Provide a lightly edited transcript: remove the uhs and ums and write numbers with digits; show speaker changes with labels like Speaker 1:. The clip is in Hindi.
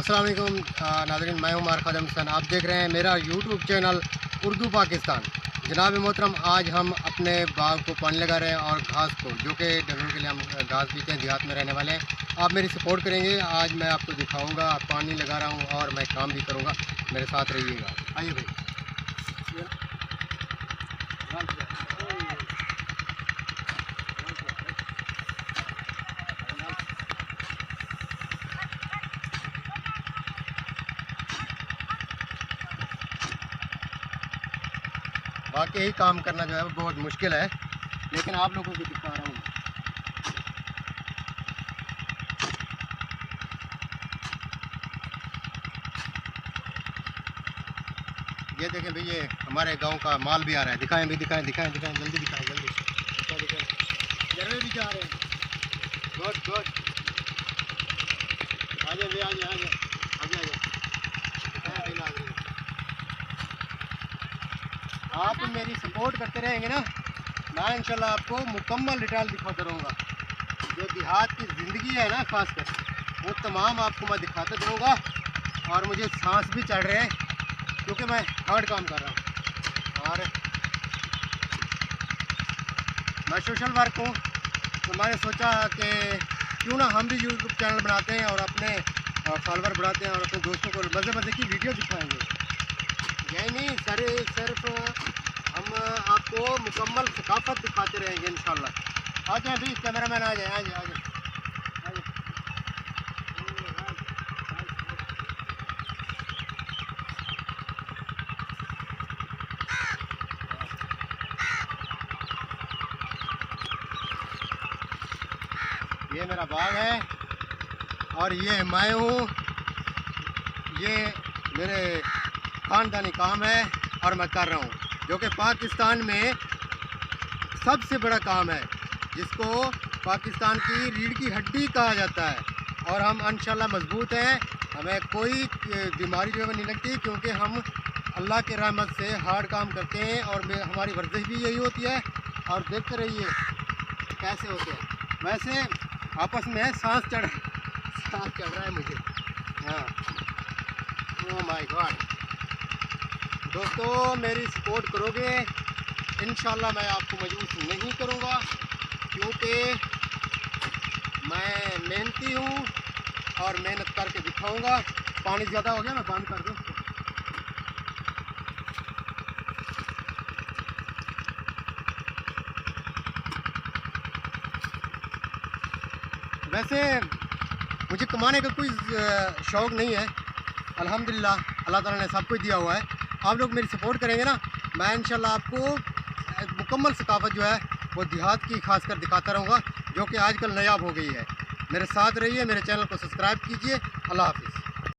Speaker 1: अस्सलाम वालेकुम नाज़रीन, मैं हूं उमर खादिम हसन। आप देख रहे हैं मेरा यूट्यूब चैनल उर्दू पाकिस्तान। जनाब मोहतरम, आज हम अपने बाग को पानी लगा रहे हैं और घास को, जो कि डंगरों के लिए हम घास बीते हैं, देहात में रहने वाले हैं। आप मेरी सपोर्ट करेंगे। आज मैं आपको दिखाऊंगा, पानी लगा रहा हूं और मैं काम भी करूंगा। मेरे साथ रहिएगा। आइए भाई। वाकई काम करना जो है वो बहुत मुश्किल है, लेकिन आप लोगों को दिखा रहा हूँ। ये देखें भाई, ये हमारे गांव का माल भी आ रहा है। दिखाएं भी, दिखाएं दिखाएं दिखाएं, जल्दी दिखाएं, जल्दी दिखाएं। जरवे भी जा रहे हैं। Good good. आगे भी, आगे आगे आगे आगे। आप मेरी सपोर्ट करते रहेंगे ना, मैं इंशाल्लाह आपको मुकम्मल डिटेल दिखाता रहूँगा। जो देहात की ज़िंदगी है ना, खासकर वो तमाम आपको मैं दिखाता रहूँगा। और मुझे सांस भी चढ़ रहे हैं क्योंकि मैं हार्ड काम कर रहा हूँ और मैं सोशल वर्क हूँ। तो मैंने सोचा कि क्यों ना हम भी यूट्यूब चैनल बनाते हैं और अपने फॉलोवर बढ़ाते हैं और अपने दोस्तों को मज़े मज़े की वीडियो दिखाएंगे। यही नहीं, सिर्फ हम आपको मुकम्मल सकाफत दिखाते रहेंगे इंशाल्लाह। आ जाए भी, कैमरामैन आ जाए, आ जाए, आ जाए। ये मेरा बाग है और ये मैं हूँ। ये मेरे ख़ानदानी काम है और मैं कर रहा हूँ, जो कि पाकिस्तान में सबसे बड़ा काम है, जिसको पाकिस्तान की रीढ़ की हड्डी कहा जाता है। और हम इंशाल्लाह मजबूत हैं, हमें कोई बीमारी जो है नहीं लगती, क्योंकि हम अल्लाह के रहमत से हार्ड काम करते हैं और हमारी वर्जिश भी यही होती है। और देखते रहिए कैसे होते हैं। वैसे आपस में सांस चढ़ रहा है मुझे। हाँ, ओह माय गॉड। दोस्तों, मेरी सपोर्ट करोगे इंशाल्लाह। मैं आपको मायूस नहीं करूँगा, क्योंकि मैं मेहनती हूँ और मेहनत करके दिखाऊँगा। पानी ज़्यादा हो गया, मैं बंद कर दूँ। वैसे मुझे कमाने का कोई शौक़ नहीं है, अल्हम्दुलिल्लाह अल्लाह ताला ने सब कुछ दिया हुआ है। आप लोग मेरी सपोर्ट करेंगे ना, मैं इंशाल्लाह आपको मुकम्मल सकाफत जो है वो देहात की खासकर दिखाता रहूँगा, जो कि आजकल नायाब हो गई है। मेरे साथ रहिए, मेरे चैनल को सब्सक्राइब कीजिए। अल्लाह हाफ़िज़।